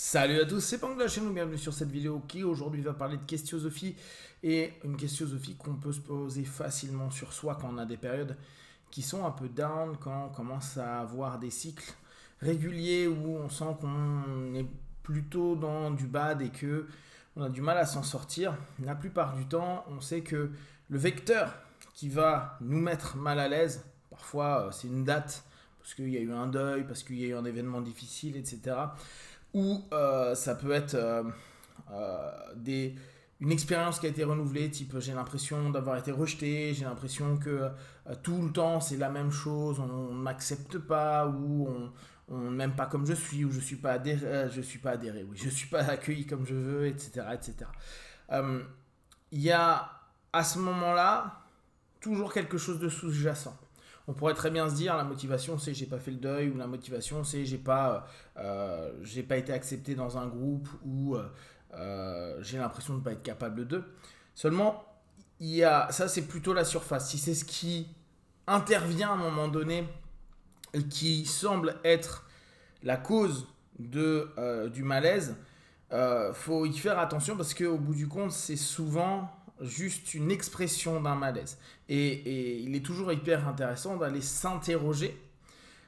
Salut à tous, c'est Pang de la chaîne, bienvenue sur cette vidéo qui aujourd'hui va parler de questiosophie et une questiosophie qu'on peut se poser facilement sur soi quand on a des périodes qui sont un peu down, quand on commence à avoir des cycles réguliers où on sent qu'on est plutôt dans du bad et que on a du mal à s'en sortir. La plupart du temps, on sait que le vecteur qui va nous mettre mal à l'aise, parfois c'est une date, parce qu'il y a eu un deuil, parce qu'il y a eu un événement difficile, etc. Ou ça peut être une expérience qui a été renouvelée, type j'ai l'impression d'avoir été rejeté, j'ai l'impression que tout le temps c'est la même chose, on ne m'accepte pas, ou on ne m'aime pas comme je suis, ou je ne suis pas adhéré, oui, je suis pas accueilli comme je veux, etc. etc. Il y a à ce moment-là toujours quelque chose de sous-jacent. On pourrait très bien se dire la motivation c'est j'ai pas fait le deuil, ou la motivation c'est j'ai pas été accepté dans un groupe, ou j'ai l'impression de ne pas être capable d'eux. Seulement, ça c'est plutôt la surface. Si c'est ce qui intervient à un moment donné et qui semble être la cause du malaise, faut y faire attention parce qu'au bout du compte, c'est souvent juste une expression d'un malaise. Et il est toujours hyper intéressant d'aller s'interroger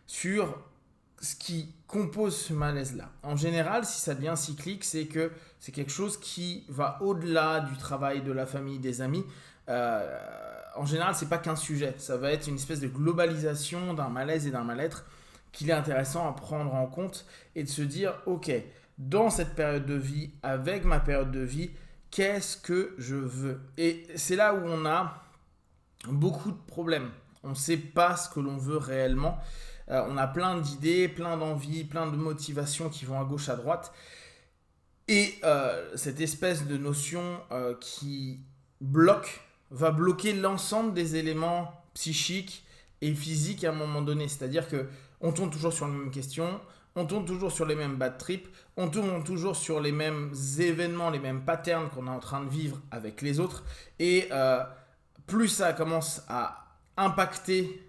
sur ce qui compose ce malaise-là. En général, si ça devient cyclique, c'est que c'est quelque chose qui va au-delà du travail, de la famille, des amis. En général, c'est pas qu'un sujet. Ça va être une espèce de globalisation d'un malaise et d'un mal-être qu'il est intéressant à prendre en compte et de se dire, ok, dans cette période de vie, avec ma période de vie, qu'est-ce que je veux? Et c'est là où on a beaucoup de problèmes. On ne sait pas ce que l'on veut réellement. On a plein d'idées, plein d'envies, plein de motivations qui vont à gauche, à droite. Et cette espèce de notion qui va bloquer l'ensemble des éléments psychiques et physiques à un moment donné. C'est-à-dire que on tourne toujours sur les mêmes questions, on tourne toujours sur les mêmes bad trips, on tourne toujours sur les mêmes événements, les mêmes patterns qu'on est en train de vivre avec les autres. Et plus ça commence à impacter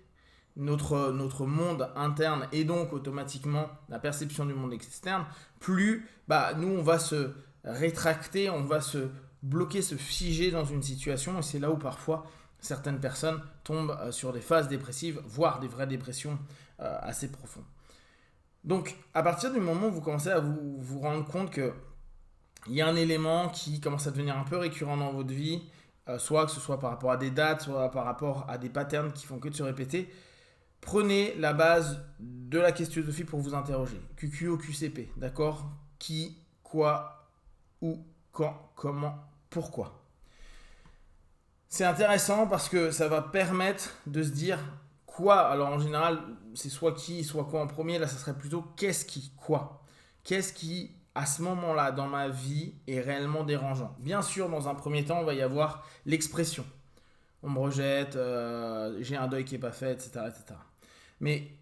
notre monde interne et donc automatiquement la perception du monde externe, plus nous on va se rétracter, on va se bloquer, se figer dans une situation, et c'est là où parfois certaines personnes tombent sur des phases dépressives, voire des vraies dépressions assez profondes. Donc à partir du moment où vous commencez à vous rendre compte que il y a un élément qui commence à devenir un peu récurrent dans votre vie, soit que ce soit par rapport à des dates, soit par rapport à des patterns qui font que de se répéter, prenez la base de la questiosophie pour vous interroger. QQ au QCP, d'accord? Qui, quoi, où, quand, comment, pourquoi. C'est intéressant parce que ça va permettre de se dire quoi. Alors en général, c'est soit qui, soit quoi en premier. Là, ça serait plutôt qu'est-ce qui, quoi. Qu'est-ce qui, à ce moment-là, dans ma vie, est réellement dérangeant. Bien sûr, dans un premier temps, on va y avoir l'expression. On me rejette, j'ai un deuil qui n'est pas fait, etc., etc. Mais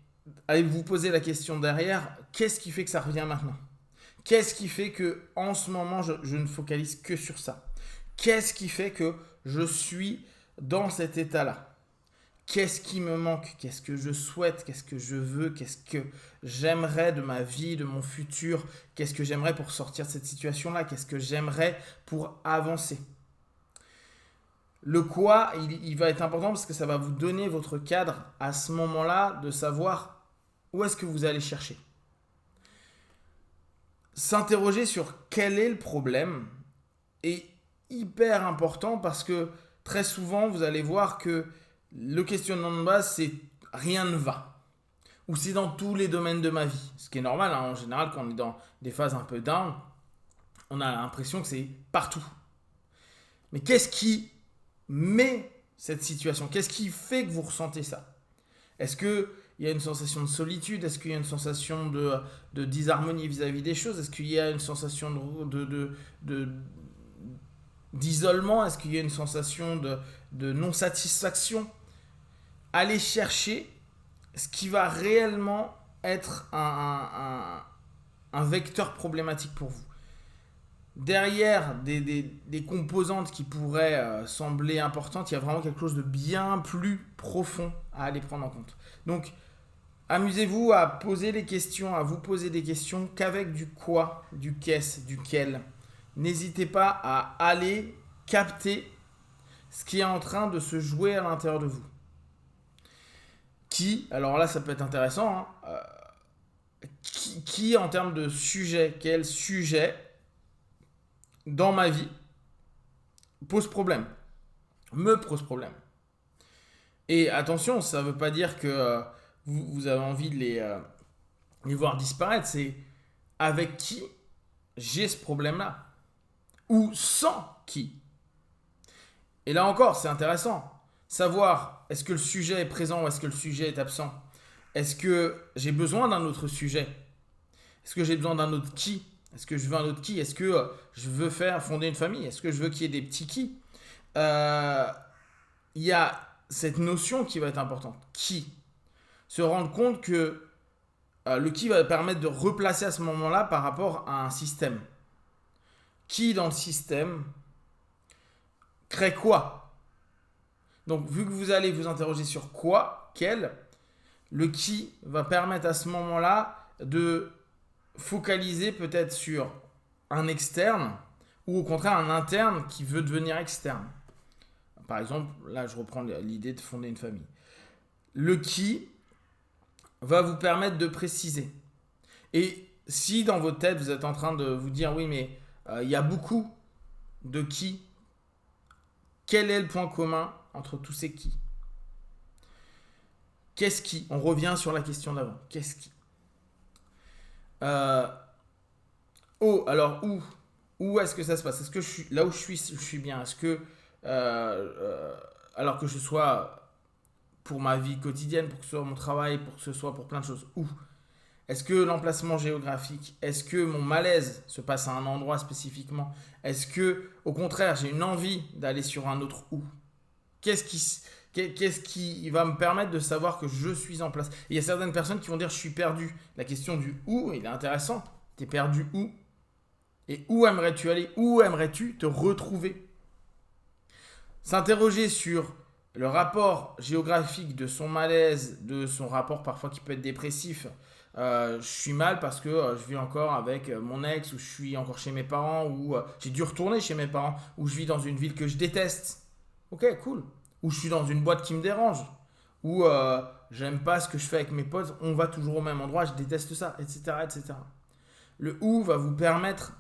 allez vous poser la question derrière, qu'est-ce qui fait que ça revient maintenant? Qu'est-ce qui fait que en ce moment je ne focalise que sur ça? Qu'est-ce qui fait que je suis dans cet état-là? Qu'est-ce qui me manque? Qu'est-ce que je souhaite? Qu'est-ce que je veux? Qu'est-ce que j'aimerais de ma vie, de mon futur? Qu'est-ce que j'aimerais pour sortir de cette situation-là? Qu'est-ce que j'aimerais pour avancer? Le quoi, il va être important parce que ça va vous donner votre cadre à ce moment-là de savoir où est-ce que vous allez chercher. S'interroger sur quel est le problème est hyper important parce que très souvent, vous allez voir que le questionnement de base, c'est rien ne va. Ou c'est dans tous les domaines de ma vie. Ce qui est normal, hein, en général, quand on est dans des phases un peu down, on a l'impression que c'est partout. Mais qu'est-ce qui met cette situation? Qu'est-ce qui fait que vous ressentez ça? Est-ce qu'il y a une sensation de solitude? Est-ce qu'il y a une sensation de disharmonie vis-à-vis des choses? Est-ce qu'il y a une sensation d'isolement? Est-ce qu'il y a une sensation de non-satisfaction? Allez chercher ce qui va réellement être un vecteur problématique pour vous. Derrière des composantes qui pourraient sembler importantes, il y a vraiment quelque chose de bien plus profond à aller prendre en compte. Donc, Amusez-vous à poser les questions, à vous poser des questions qu'avec du quoi, du qu'est-ce, du quel. N'hésitez pas à aller capter ce qui est en train de se jouer à l'intérieur de vous. Qui, alors là ça peut être intéressant, hein, qui en termes de sujet, quel sujet dans ma vie pose problème, me pose problème. Et attention, ça ne veut pas dire que vous avez envie de les voir disparaître, c'est avec qui j'ai ce problème-là, ou sans qui. Et là encore, c'est intéressant. Savoir, est-ce que le sujet est présent ou est-ce que le sujet est absent? Est-ce que j'ai besoin d'un autre sujet? Est-ce que j'ai besoin d'un autre qui? Est-ce que je veux un autre qui? Est-ce que je veux faire fonder une famille? Est-ce que je veux qu'il y ait des petits qui? Il y a cette notion qui va être importante. Qui? Se rendre compte que le qui va permettre de replacer à ce moment-là par rapport à un système. Qui dans le système crée quoi? Donc, vu que vous allez vous interroger sur quoi, quel, le qui va permettre à ce moment-là de focaliser peut-être sur un externe ou au contraire un interne qui veut devenir externe. Par exemple, là je reprends l'idée de fonder une famille. Le qui va vous permettre de préciser. Et si dans votre tête vous êtes en train de vous dire oui mais il y a beaucoup de qui, quel est le point commun entre tous ces qui? Qu'est-ce qui? On revient sur la question d'avant. Qu'est-ce qui? Alors où est-ce que ça se passe? Est-ce que je suis là où je suis bien? Est-ce que alors que je sois pour ma vie quotidienne, pour que ce soit mon travail, pour que ce soit pour plein de choses, où? Est-ce que l'emplacement géographique, est-ce que mon malaise se passe à un endroit spécifiquement? Est-ce que au contraire j'ai une envie d'aller sur un autre où? Qu'est-ce qui va me permettre de savoir que je suis en place? Et il y a certaines personnes qui vont dire je suis perdu. La question du où, il est intéressant. Tu es perdu où? Et où aimerais-tu aller? Où aimerais-tu te retrouver? S'interroger sur le rapport géographique de son malaise, de son rapport parfois qui peut être dépressif. Je suis mal parce que je vis encore avec mon ex, ou je suis encore chez mes parents, ou j'ai dû retourner chez mes parents, ou je vis dans une ville que je déteste. Ok, cool. Ou je suis dans une boîte qui me dérange, ou j'aime pas ce que je fais avec mes potes, on va toujours au même endroit, je déteste ça, etc., etc. Le où va vous permettre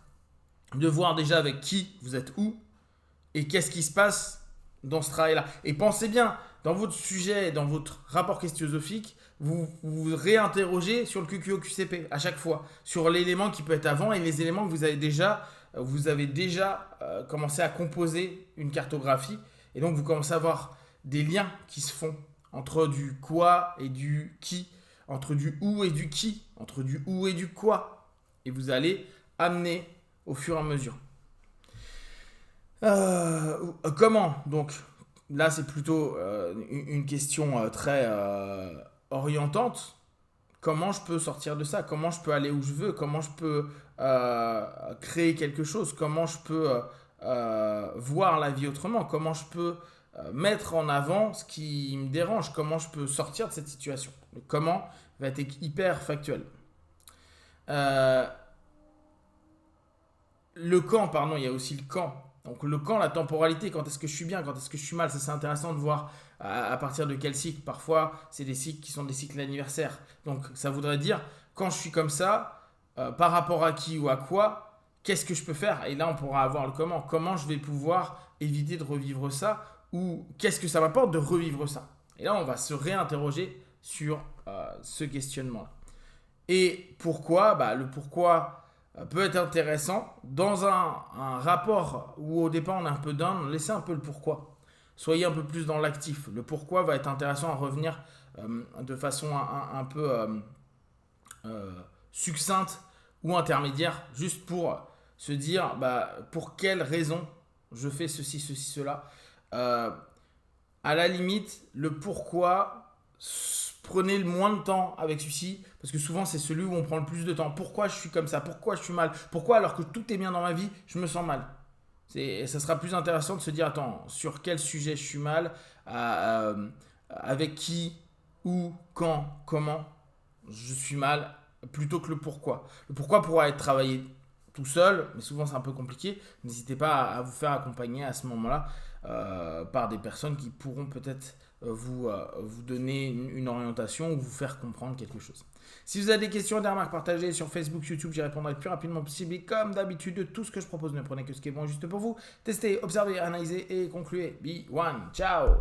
de voir déjà avec qui vous êtes où et qu'est-ce qui se passe dans ce travail-là. Et pensez bien, dans votre sujet, dans votre rapport questionnosophique, vous vous réinterrogez sur le QQOQCP à chaque fois, sur l'élément qui peut être avant et les éléments que vous avez déjà commencé à composer une cartographie. Et donc, vous commencez à avoir des liens qui se font entre du quoi et du qui, entre du où et du qui, entre du où et du quoi. Et vous allez amener au fur et à mesure. Comment? Donc, là, c'est plutôt une question très orientante. Comment je peux sortir de ça? Comment je peux aller où je veux? Comment je peux créer quelque chose? Comment je peux voir la vie autrement? Comment je peux mettre en avant ce qui me dérange? Comment je peux sortir de cette situation? Le comment va être hyper factuel. Le quand, pardon, il y a aussi le quand. Donc le quand, la temporalité, quand est-ce que je suis bien, quand est-ce que je suis mal, ça c'est intéressant de voir à partir de quel cycle. Parfois, c'est des cycles qui sont des cycles anniversaires. Donc ça voudrait dire, quand je suis comme ça, par rapport à qui ou à quoi, qu'est-ce que je peux faire? Et là, on pourra avoir le comment. Comment je vais pouvoir éviter de revivre ça? Ou qu'est-ce que ça m'apporte de revivre ça? Et là, on va se réinterroger sur ce questionnement-là. Et pourquoi? Le pourquoi peut être intéressant dans un rapport où au départ on est un peu down, laissez un peu le pourquoi. Soyez un peu plus dans l'actif. Le pourquoi va être intéressant à revenir de façon un peu succincte ou intermédiaire, juste pour se dire pour quelle raison je fais ceci, cela. À la limite, le pourquoi, prenez le moins de temps avec celui-ci, parce que souvent c'est celui où on prend le plus de temps. Pourquoi je suis comme ça? Pourquoi je suis mal? Pourquoi alors que tout est bien dans ma vie, je me sens mal? Ça sera plus intéressant de se dire, attends, sur quel sujet je suis mal, avec qui, où, quand, comment, je suis mal, plutôt que le pourquoi. Le pourquoi pourra être travaillé tout seul, mais souvent c'est un peu compliqué. N'hésitez pas à vous faire accompagner à ce moment-là par des personnes qui pourront peut-être vous donner une orientation ou vous faire comprendre quelque chose. Si vous avez des questions, des remarques, partagées sur Facebook, YouTube, j'y répondrai le plus rapidement possible. Et comme d'habitude, tout ce que je propose, ne prenez que ce qui est bon juste pour vous. Testez, observez, analysez et concluez. Be one. Ciao.